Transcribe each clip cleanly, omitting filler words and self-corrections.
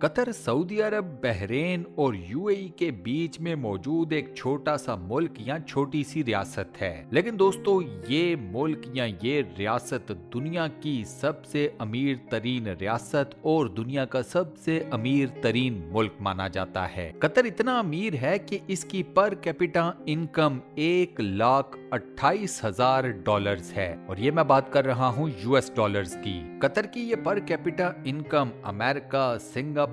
Qatar Saudi अरब, Bahrain और UAE के बीच में मौजूद एक छोटा सा मुल्क या छोटी सी रियासत है। लेकिन दोस्तों, ये मुल्क या ये रियासत दुनिया की सबसे अमीर तरीन रियासत और दुनिया का सबसे अमीर तरीन मुल्क माना जाता है। कतर इतना अमीर है कि इसकी पर कैपिटा इनकम $1,28,000 है, और ये मैं बात कर रहा हूँ यूएस डॉलर्स की। कतर की ये per capita income America, Singapore,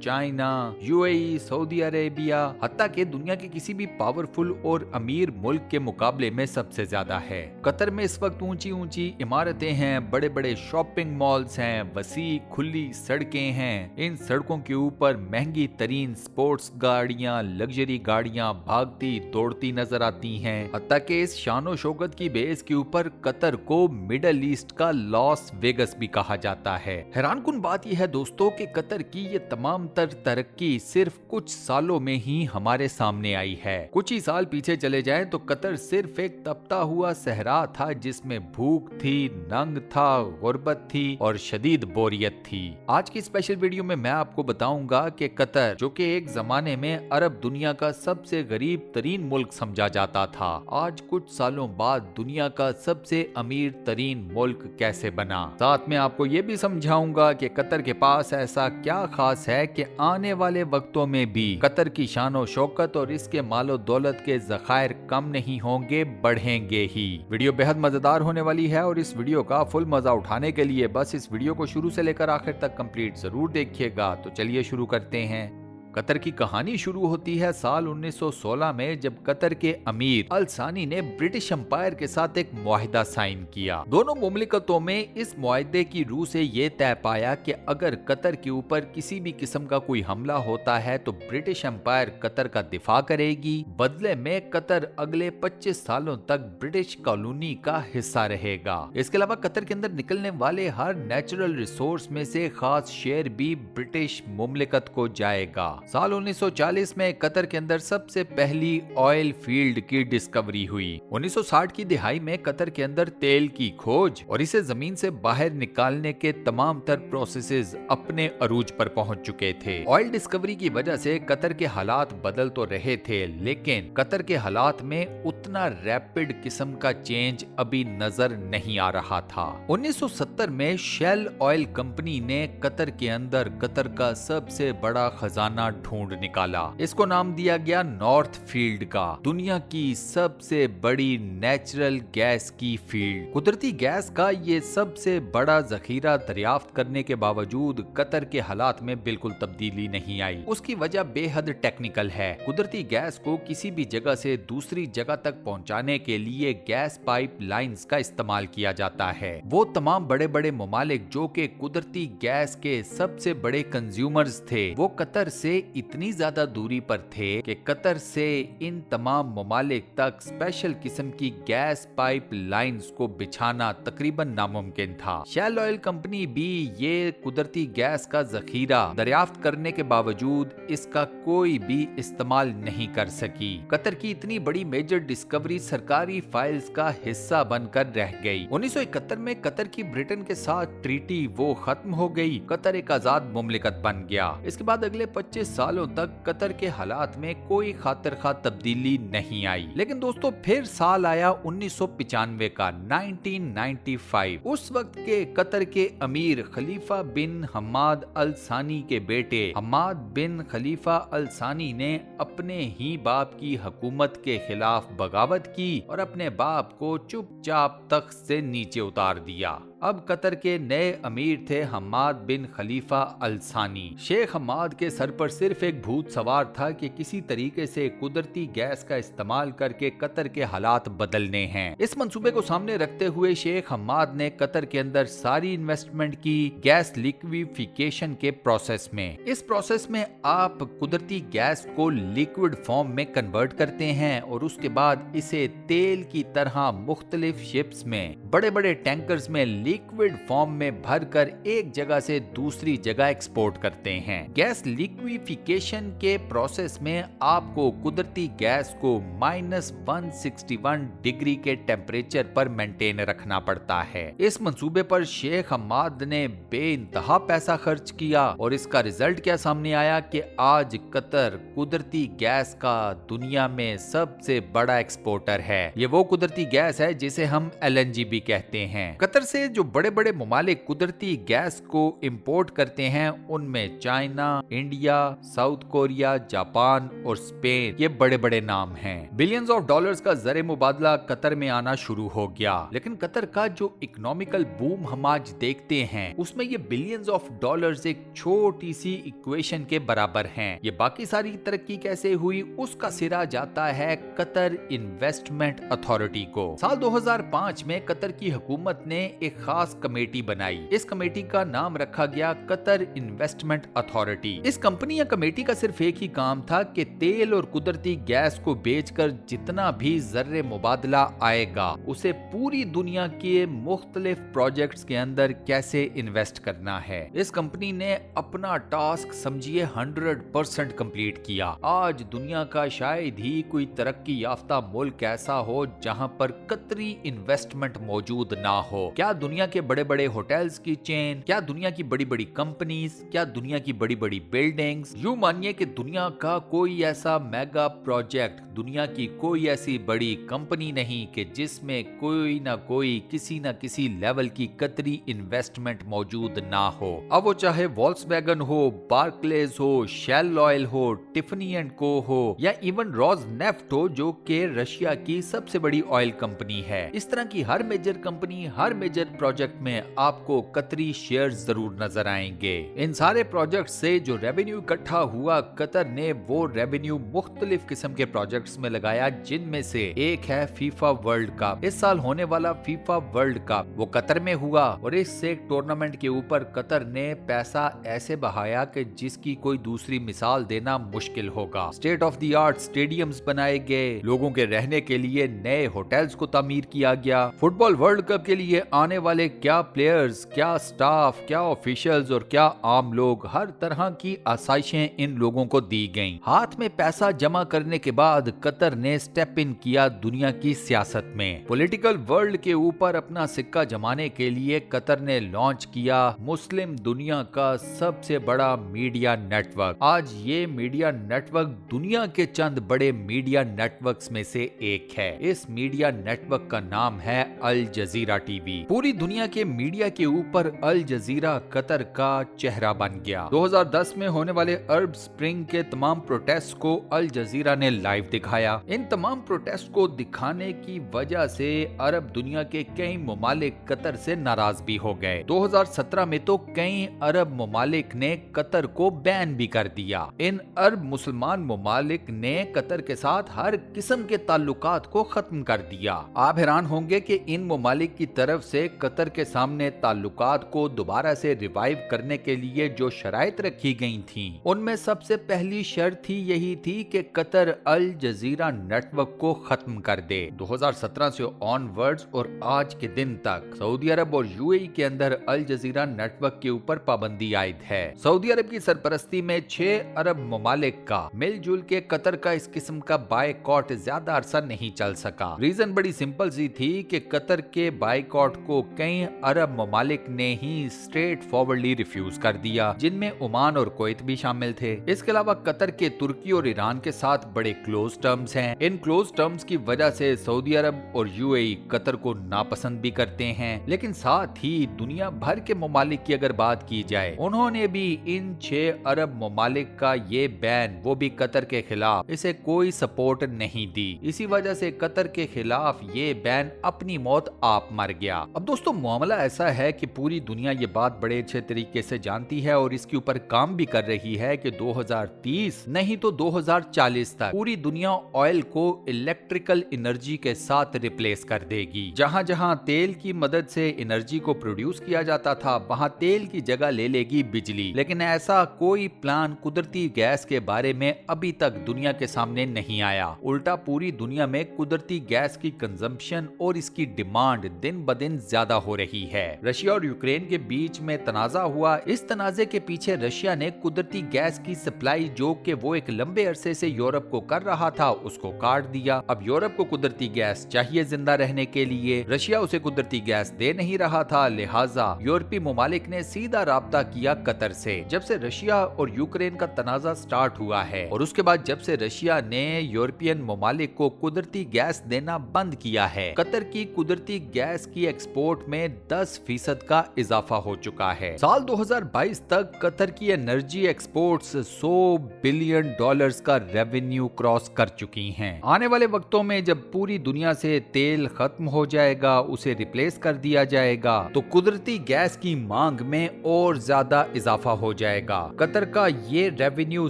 China, UAE, Saudi Arabia, हत्ता के दुनिया के किसी भी पावरफुल और अमीर मुल्क के मुकाबले में सबसे ज्यादा है। कतर में इस वक्त ऊंची ऊंची इमारतें हैं, बड़े बड़े शॉपिंग मॉल्स हैं, वसी खुली सड़कें हैं। इन सड़कों के ऊपर महंगी तरीन स्पोर्ट्स गाड़ियां, लग्जरी गाड़ियां भागती दौड़ती नजर आती हैं। हत्ता के इस शानो शौकत की बेस के ऊपर कतर को मिडल ईस्ट का लॉस वेगस भी कहा जाता है। हैरानकुन बात यह है दोस्तों कि कतर की ये तमाम तर तरक्की सिर्फ कुछ सालों में ही हमारे सामने आई है। कुछ ही साल पीछे चले जाएं तो कतर सिर्फ एक तपता हुआ सहरा था जिसमें भूख थी, नंग था, गुर्बत थी और शदीद बोरियत थी। आज की स्पेशल वीडियो में मैं आपको बताऊंगा कि कतर, जो कि एक जमाने में अरब दुनिया का सबसे गरीब तरीन मुल्क समझा जाता था, आज कुछ सालों बाद दुनिया का सबसे अमीर तरीन मुल्क कैसे बना। साथ में आपको ये भी समझाऊंगा कि कतर के पास ऐसा क्या खास है कि आने वाले वक्तों में भी कतर की शानो शौकत और इसके मालो दौलत के ज़खायर कम नहीं होंगे, बढ़ेंगे ही। वीडियो बेहद मजेदार होने वाली है और इस वीडियो का फुल मजा उठाने के लिए बस इस वीडियो को शुरू से लेकर आखिर तक कंप्लीट जरूर देखिएगा। तो चलिए शुरू करते हैं। कतर की कहानी शुरू होती है साल 1916 में, जब कतर के अमीर अल सानी ने ब्रिटिश एम्पायर के साथ एक मुआहिदा साइन किया। दोनों मुमलिकतों में इस मुआहिदे की रूह से ये तय पाया कि अगर कतर के ऊपर किसी भी किस्म का कोई हमला होता है तो ब्रिटिश एम्पायर कतर का दिफा करेगी। बदले में कतर अगले 25 सालों तक ब्रिटिश कॉलोनी का हिस्सा रहेगा। इसके अलावा कतर के अंदर निकलने वाले हर नेचुरल रिसोर्स में से खास शेयर भी ब्रिटिश मुमलिकत को जाएगा। साल 1940 में कतर के अंदर सबसे पहली ऑयल फील्ड की डिस्कवरी हुई। 1960 की दिहाई में कतर के अंदर तेल की खोज और इसे जमीन से बाहर निकालने के तमाम तर प्रोसेसेस अपने अरूज पर पहुंच चुके थे। ऑयल डिस्कवरी की वजह से कतर के हालात बदल तो रहे थे, लेकिन कतर के हालात में उतना रैपिड किस्म का चेंज अभी नजर नहीं आ रहा था। 1970 में शेल ऑयल कंपनी ने कतर के अंदर कतर का सबसे बड़ा खजाना ढूंढ निकाला। इसको नाम दिया गया नॉर्थ फील्ड का, दुनिया की सबसे बड़ी नेचुरल गैस की फील्ड। कुदरती गैस का ये सबसे बड़ा जखीरा दरियाफ्त करने के बावजूद कतर के हालात में बिल्कुल तब्दीली नहीं आई। उसकी वजह बेहद टेक्निकल है। कुदरती गैस को किसी भी जगह से दूसरी जगह तक पहुंचाने के लिए गैस पाइप लाइन्स का इस्तेमाल किया जाता है। वो तमाम बड़े बड़े ममालिक जो कि कुदरती गैस के सबसे बड़े कंज्यूमर्स थे, वो कतर से इतनी ज्यादा दूरी पर थे कि कतर से इन तमाम ममालिक तक स्पेशल किस्म की गैस पाइप लाइन्स को बिछाना तकरीबन नामुमकिन था। शेल ऑयल कंपनी भी ये कुदरती गैस का जखीरा दरियाफ्त करने के बावजूद इसका कोई भी इस्तेमाल नहीं कर सकी। कतर की इतनी बड़ी मेजर डिस्कवरी सरकारी फाइल्स का हिस्सा बनकर रह गई। 1971 में कतर की ब्रिटेन के साथ ट्रीटी वो खत्म हो गई। कतर एक आजाद मुमलिकत बन गया। इसके बाद अगले 25 सालों तक कतर के हालात में कोई खातिर खा तब्दीली नहीं आई। लेकिन दोस्तों, फिर साल आया 1995 का, 1995। उस वक्त के कतर के अमीर खलीफा बिन हमाद अल सानी के बेटे हमाद बिन खलीफा अल सानी ने अपने ही बाप की हुकूमत के खिलाफ बगावत की और अपने बाप को चुपचाप तख्त से नीचे उतार दिया। अब कतर के नए अमीर थे हमाद बिन खलीफा अल सानी। शेख हमाद के सर पर सिर्फ एक भूत सवार था कि किसी तरीके से कुदरती गैस का इस्तेमाल करके कतर के हालात बदलने हैं। इस मंसूबे को सामने रखते हुए शेख हमाद ने कतर के अंदर सारी इन्वेस्टमेंट की गैस लिक्विफिकेशन के प्रोसेस में। इस प्रोसेस में आप कुदरती गैस को लिक्विड फॉर्म में कन्वर्ट करते हैं और उसके बाद इसे तेल की तरह मुख्तलिफ शिप्स में, बड़े बड़े टैंकर्स में लिक्विड फॉर्म में भरकर एक जगह से दूसरी जगह एक्सपोर्ट करते हैं। गैस लिक्विफिकेशन के प्रोसेस में आपको कुदरती गैस को -161 डिग्री के टेम्परेचर पर मेंटेन रखना पड़ता है। इस मंसूबे पर शेख हमाद ने बेइंतहा पैसा खर्च किया और इसका रिजल्ट क्या सामने आया कि आज कतर कुदरती गैस का दुनिया में सबसे बड़ा एक्सपोर्टर है। ये वो कुदरती गैस है जिसे हम LNG भी कहते हैं। कतर से जो बड़े बड़े ममालिक कुदरती गैस को इंपोर्ट करते हैं उनमें China, India, south Korea, Japan और स्पेन ये बड़े बड़े नाम हैं। बिलियंस ऑफ डॉलर्स का ज़र मुबादला कतर में आना शुरू हो गया, लेकिन कतर का जो इकोनॉमिकल बूम हम आज देखते हैं उसमें ये बिलियंस ऑफ डॉलर्स एक छोटी सी इक्वेशन के बराबर हैं। ये बाकी सारी तरक्की कैसे हुई उसका सिरा जाता है कतर इन्वेस्टमेंट अथॉरिटी को। साल 2005 में कतर की हुकूमत ने एक खास कमेटी बनाई। इस कमेटी का नाम रखा गया कतर इन्वेस्टमेंट अथॉरिटी। इस कंपनी या कमेटी का सिर्फ एक ही काम था कि तेल और कुदरती गैस को बेचकर जितना भी ज़र्रे मुबादला आएगा उसे पूरी दुनिया के मुख्तलिफ प्रोजेक्ट्स के अंदर कैसे इन्वेस्ट करना है। इस कंपनी ने अपना टास्क समझिए 100% कंप्लीट किया। आज दुनिया का शायद ही कोई तरक्की याफ्ता मुल्क ऐसा हो जहां पर कतरी इन्वेस्टमेंट मौजूद ना हो। क्या दुनिया के बड़े बड़े होटल्स की चेन, क्या दुनिया की बड़ी बड़ी कंपनीज, क्या दुनिया की बड़ी बड़ी बिल्डिंग्स, यूं मानिए कि दुनिया का कोई ऐसा मेगा प्रोजेक्ट, दुनिया की कोई ऐसी बड़ी कंपनी नहीं कि जिसमें कोई ना कोई किसी ना किसी लेवल की कतरी इन्वेस्टमेंट मौजूद ना हो। अब वो चाहे वॉल्क्सवैगन हो, बार्कलेज हो, शेल ऑयल हो, टिफनी एंड को हो या इवन रोजनेफ्ट हो जो कि रशिया की सबसे बड़ी ऑयल कंपनी है। इस तरह की हर मेजर कंपनी, हर मेजर प्रोजेक्ट में आपको कतरी शेयर्स जरूर नजर आएंगे। इन सारे प्रोजेक्ट से जो रेवेन्यू इकट्ठा हुआ कतर ने वो रेवेन्यू मुख्तलिफ किस्म के प्रोजेक्ट्स में लगाया, जिनमें से एक है फीफा वर्ल्ड कप। इस साल होने वाला फीफा वर्ल्ड कप वो कतर में हुआ और इस एक टूर्नामेंट के ऊपर कतर ने पैसा ऐसे बहाया कि जिसकी कोई दूसरी मिसाल देना मुश्किल होगा। State of the art stadiums बनाए गए, लोगों के रहने के लिए नए होटल्स को तामीर किया गया। फुटबॉल वर्ल्ड कप के लिए आने वाले क्या प्लेयर्स, क्या स्टाफ, क्या ऑफिशियल्स और क्या आम लोग, हर तरह की आसाइशें इन लोगों को दी गईं। हाथ में पैसा जमा करने के बाद कतर ने स्टेप इन किया दुनिया की सियासत में। पॉलिटिकल वर्ल्ड के ऊपर अपना सिक्का जमाने के लिए कतर ने लॉन्च किया मुस्लिम दुनिया का सबसे बड़ा मीडिया नेटवर्क। आज ये मीडिया नेटवर्क दुनिया के चंद बड़े मीडिया नेटवर्क्स में से एक है। इस मीडिया नेटवर्क का नाम है अल जजीरा टीवी। पूरी दुनिया के मीडिया के ऊपर अल जजीरा कतर का चेहरा बन गया। 2010 में होने वाले अरब स्प्रिंग के तमाम प्रोटेस्ट को अल जजीरा ने लाइव दिखाया। इन तमाम प्रोटेस्ट को दिखाने की वजह से अरब दुनिया के कई ममालिक कतर से नाराज भी हो गए। 2017 में तो कई अरब ममालिक ने कतर को बैन भी कर दिया। इन अरब मुसलमान ममालिक ने कतर के साथ हर किस्म के ताल्लुकात को खत्म कर दिया। आप हैरान होंगे कि इन ममालिक की तरफ से कतर के सामने ताल्लुकात को दोबारा से रिवाइव करने के लिए जो शराइत रखी गई थी उनमें सबसे पहली शर्त ही यही थी कि कतर अल जजीरा नेटवर्क को खत्म कर दे। 2017 से ऑनवर्ड्स और आज के दिन तक सऊदी अरब और यूएई के अंदर अल जजीरा नेटवर्क के ऊपर पाबंदी आयद है। सऊदी अरब की सरपरस्ती में 6 अरब ममालिक का मिलजुल के कतर का इस किस्म का बायकॉट ज्यादा अरसा नहीं चल सका। रीजन बड़ी सिंपल सी थी कि कतर के बायकॉट को कई अरब ममालिक ने ही स्ट्रेट फॉरवर्डली रिफ्यूज कर दिया, जिनमें ओमान और कुवैत भी शामिल थे। इसके अलावा कतर के तुर्की और ईरान के साथ बड़े क्लोज टर्म्स हैं। इन क्लोज टर्म्स की वजह से सऊदी अरब और यूएई कतर को नापसंद भी करते हैं। लेकिन साथ ही दुनिया भर के ममालिक की अगर बात की जाए, उन्होंने भी इन 6 अरब ममालिक का ये बैन, वो भी कतर के खिलाफ, इसे कोई सपोर्ट नहीं दी। इसी वजह से कतर के खिलाफ ये बैन अपनी मौत आप मर गया। अब दोस्तों मामला ऐसा है कि पूरी दुनिया ये बात बड़े अच्छे तरीके से जानती है और इसके ऊपर काम भी कर रही है कि 2030 नहीं तो 2040 तक पूरी दुनिया ऑयल को इलेक्ट्रिकल एनर्जी के साथ रिप्लेस कर देगी। जहां जहां तेल की मदद से एनर्जी को प्रोड्यूस किया जाता था वहां तेल की जगह ले लेगी बिजली। लेकिन ऐसा कोई प्लान कुदरती गैस के बारे में अभी तक दुनिया के सामने नहीं आया। उल्टा पूरी दुनिया में कुदरती गैस की कंजम्पशन और इसकी डिमांड दिन ब दिन ज्यादा हो रही है। रशिया और यूक्रेन के बीच में तनाजा हुआ। इस तनाजे के पीछे रशिया ने कुदरती गैस की सप्लाई जो कि वो एक लंबे अरसे से यूरोप को कर रहा था उसको काट दिया। अब यूरोप को कुदरती गैस चाहिए जिंदा रहने के लिए, रशिया उसे कुदरती गैस दे नहीं रहा था, लिहाजा यूरोपीय ममालिक ने सीधा राब्ता किया कतर से। जब से रशिया और यूक्रेन का तनाजा स्टार्ट हुआ है और उसके बाद जब से रशिया ने यूरोपियन ममालिक को कुदरती गैस देना बंद किया है, कतर की कुदरती गैस की एक्सपोर्ट में 10% का इजाफा हो चुका है। साल 2022 तक कतर की एनर्जी एक्सपोर्ट्स $100 बिलियन का रेवेन्यू क्रॉस कर चुकी हैं। आने वाले वक्तों में जब पूरी दुनिया से तेल खत्म हो जाएगा, उसे रिप्लेस कर दिया जाएगा, तो कुदरती गैस की मांग में और ज्यादा इजाफा हो जाएगा। कतर का ये रेवेन्यू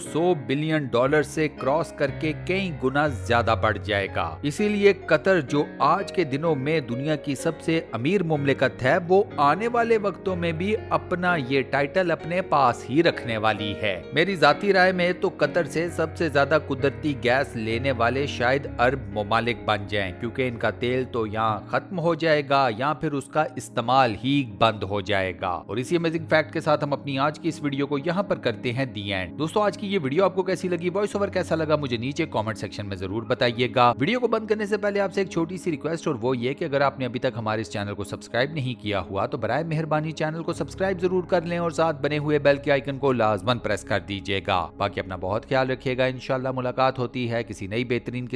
$100 बिलियन से क्रॉस करके कई गुना ज्यादा बढ़ जाएगा। इसीलिए कतर जो आज के दिनों में दुनिया की सबसे अमीर मुमलिकत है, वो आने वाले वक्तों में भी अपना ये टाइटल अपने पास ही रखने वाली है। मेरी जाती राय में तो कतर से सबसे ज्यादा कुदरती गैस लेने वाले शायद अरब ममालिक बन जाएं, क्योंकि इनका तेल तो यहाँ खत्म हो जाएगा या फिर उसका इस्तेमाल ही बंद हो जाएगा। और इसी अमेजिंग फैक्ट के साथ हम अपनी आज की इस वीडियो को यहाँ पर करते हैं दी एंड। दोस्तों, आज की ये वीडियो आपको कैसी लगी, वॉइस ओवर कैसा लगा, मुझे नीचे कमेंट सेक्शन में जरूर बताइएगा। वीडियो को बंद करने से पहले आपसे एक छोटी सी रिक्वेस्ट, और वो ये कि अगर आपने अभी तक हमारे इस चैनल को सब्सक्राइब नहीं किया हुआ तो बराए मेहरबानी चैनल को सब्सक्राइब जरूर कर लें और साथ बने हुए बेल के आइकन को लाजमन प्रेस कर दीजिएगा। बाकी अपना बहुत ख्याल रखिएगा। इंशाल्लाह मुलाकात होती है किसी नई बेहतरीन